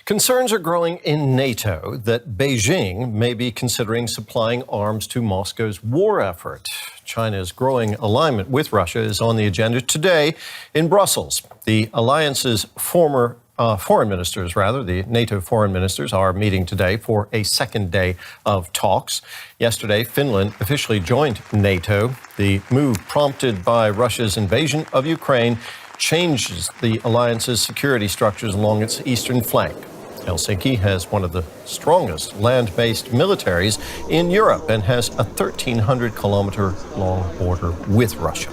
Concerns are growing in NATO that Beijing may be considering supplying arms to Moscow's war effort. China's growing alignment with Russia is on the agenda today in Brussels. The alliance's foreign ministers, the NATO foreign ministers, are meeting today for a second day of talks. Yesterday, Finland officially joined NATO. The move, prompted by Russia's invasion of Ukraine, changes the alliance's security structures along its eastern flank. Helsinki has one of the strongest land-based militaries in Europe and has a 1,300-kilometer-long border with Russia.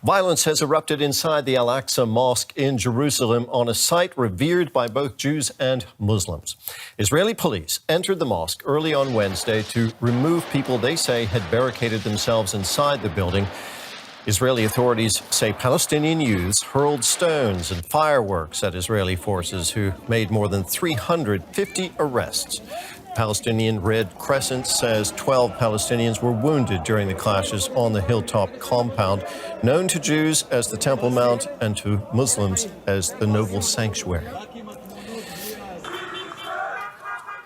Violence has erupted inside the Al-Aqsa Mosque in Jerusalem on a site revered by both Jews and Muslims. Israeli police entered the mosque early on Wednesday to remove people they say had barricaded themselves inside the building. Israeli authorities say Palestinian youths hurled stones and fireworks at Israeli forces, who made more than 350 arrests. Palestinian Red Crescent says 12 Palestinians were wounded during the clashes on the hilltop compound, known to Jews as the Temple Mount and to Muslims as the Noble Sanctuary.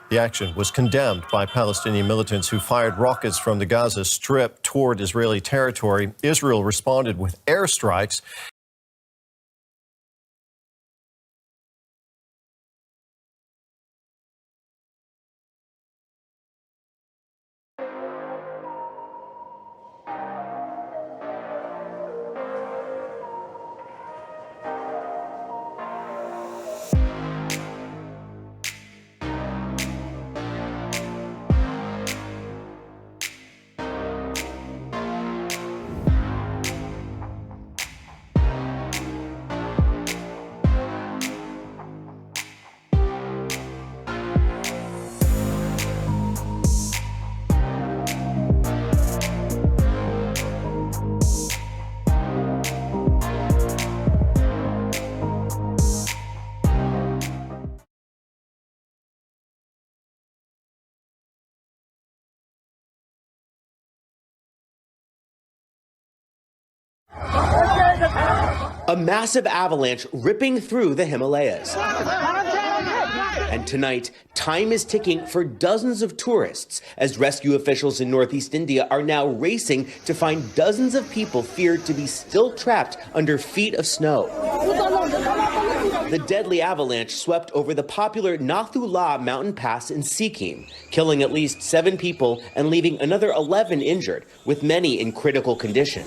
The action was condemned by Palestinian militants who fired rockets from the Gaza Strip toward Israeli territory. Israel responded with airstrikes. A massive avalanche ripping through the Himalayas. And tonight, time is ticking for dozens of tourists as rescue officials in Northeast India are now racing to find dozens of people feared to be still trapped under feet of snow. The deadly avalanche swept over the popular Nathu La mountain pass in Sikkim, killing at least 7 people and leaving another 11 injured, with many in critical condition.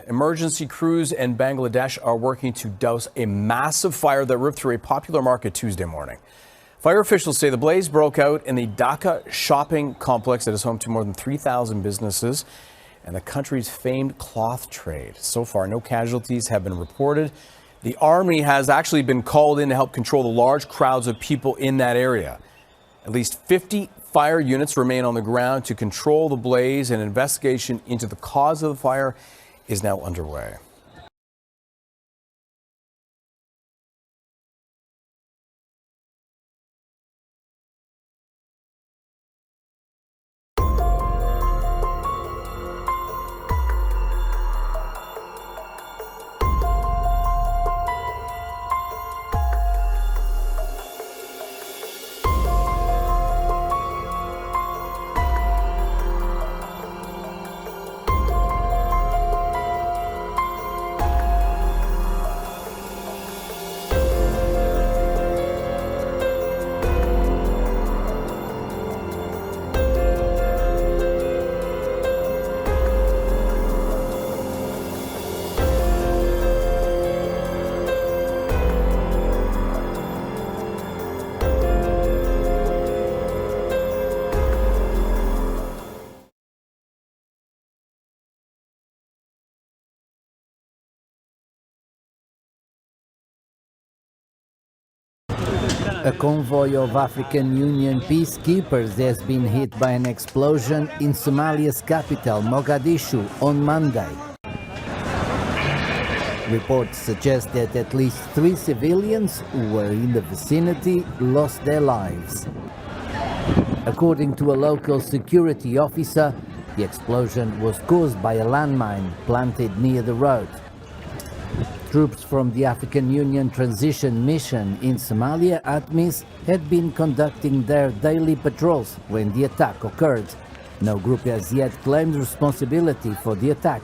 Emergency crews in Bangladesh are working to douse a massive fire that ripped through a popular market Tuesday morning. Fire officials say the blaze broke out in the Dhaka shopping complex that is home to more than 3,000 businesses and the country's famed cloth trade. So far, no casualties have been reported. The army has actually been called in to help control the large crowds of people in that area. At least 50 fire units remain on the ground to control the blaze. An investigation into the cause of the fire is now underway. A convoy of African Union peacekeepers has been hit by an explosion in Somalia's capital, Mogadishu, on Monday. Reports suggest that at least 3 civilians who were in the vicinity lost their lives. According to a local security officer, the explosion was caused by a landmine planted near the road. Troops from the African Union Transition Mission in Somalia, ATMIS, had been conducting their daily patrols when the attack occurred. No group has yet claimed responsibility for the attack.